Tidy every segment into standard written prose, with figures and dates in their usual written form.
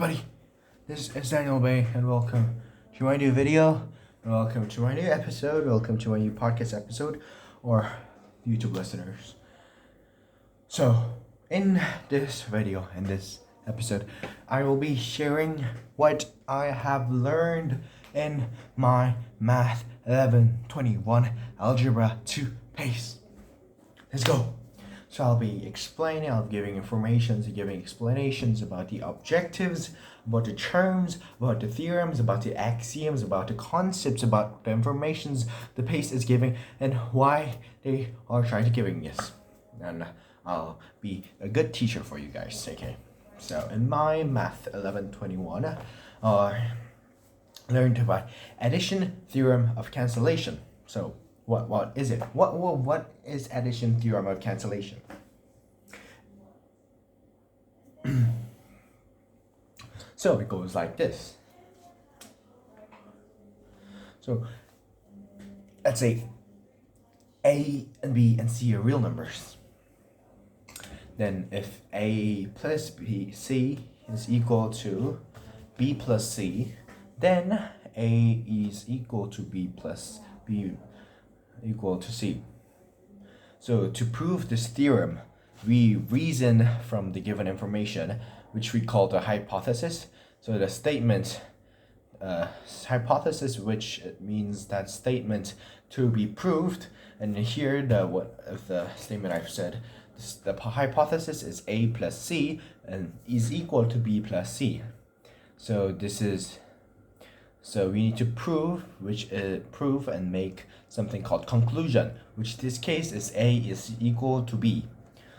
everybody, this is Daniel Bay and welcome to my new video, and welcome to my new episode, welcome to my new podcast episode, or YouTube listeners. So, in this video, in this episode, I will be sharing what I have learned in my Math 1121 Algebra 2 PACE. Let's go! So I'll be explaining, I'll be giving giving explanations about the objectives, about the terms, about the theorems, about the axioms, about the concepts, about the informations the PACE is giving, and why they are trying to giving this. And I'll be a good teacher for you guys, okay? So in my Math 1121, I learned about addition theorem of cancellation. So what is it? What is addition theorem of cancellation? So it goes like this. So let's say A and B and C are real numbers. Then if A plus C is equal to B plus C, then A is equal to B plus B equal to C. So to prove this theorem, we reason from the given information, which we call the hypothesis. So the statement, hypothesis, which means that statement to be proved. And here the statement I've said, the hypothesis is A plus C and is equal to B plus C. So we need to prove, prove and make something called conclusion, which in this case is A is equal to B.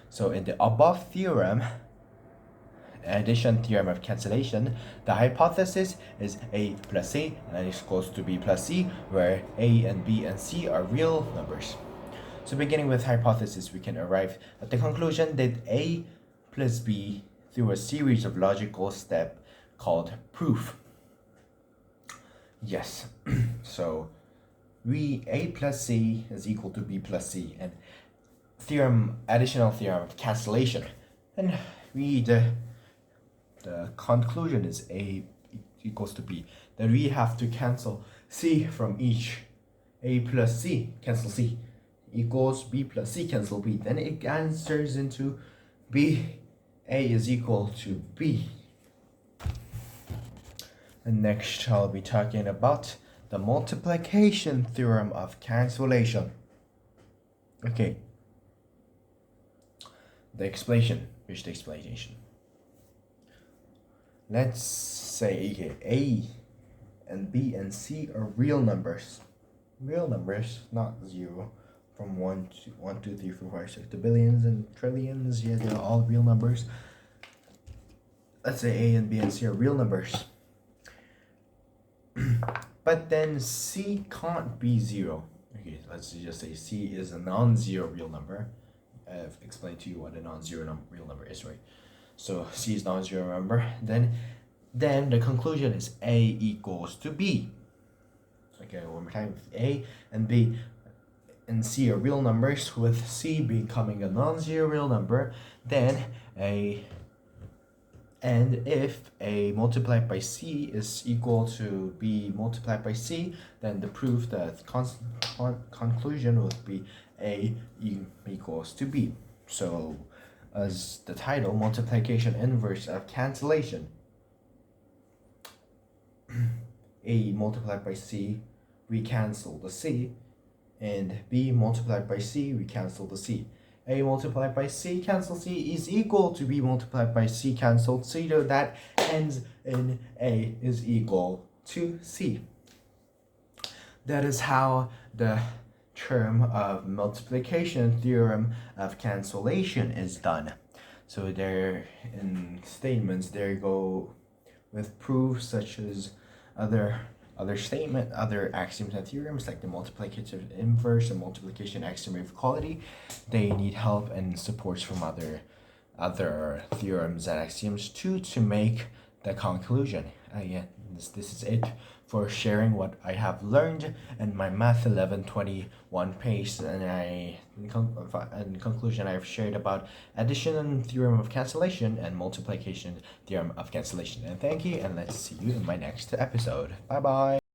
So in the above theorem, addition theorem of cancellation, the hypothesis is A plus C and is equals to B plus C, where A and B and C are real numbers. So beginning with hypothesis, we can arrive at the conclusion that A plus B through a series of logical steps called proof. Yes, so A plus C is equal to B plus C, and additional theorem of cancellation. And the conclusion is A equals to B. Then we have to cancel C from each. A plus C, cancel C, equals B plus C, cancel B. Then it answers into B. A is equal to B. And next I'll be talking about the multiplication theorem of cancellation. Okay. The explanation. Let's say A and B and C are real numbers. Real numbers, not zero. From 1 to 1, 2, 3, 4, 5, 6 to billions and trillions. Yeah, they're all real numbers. Let's say A and B and C are real numbers. But then C can't be zero. Okay, let's just say C is a non-zero real number. I've explained to you what a non-zero real number is, right? So C is non-zero number. Then the conclusion is A equals to B. Okay, one more time. If A and B and C are real numbers, with C becoming a non-zero real number, then if A multiplied by C is equal to B multiplied by C, then the proof that conclusion would be A equals to B. So, as the title, multiplication inverse of cancellation. A multiplied by C, we cancel the C, and B multiplied by C, we cancel the C. A multiplied by C cancel C is equal to B multiplied by C canceled C, so that ends in A is equal to C. That is how the term of multiplication theorem of cancellation is done. So there in statements there go with proofs such as other axioms and theorems like the multiplicative inverse and multiplication axiom of equality. They need help and supports from other theorems and axioms to make the conclusion. This is it for sharing what I have learned in my Math 1121 pace. And in conclusion, I've shared about addition and theorem of cancellation and multiplication theorem of cancellation. And thank you, and let's see you in my next episode. Bye bye.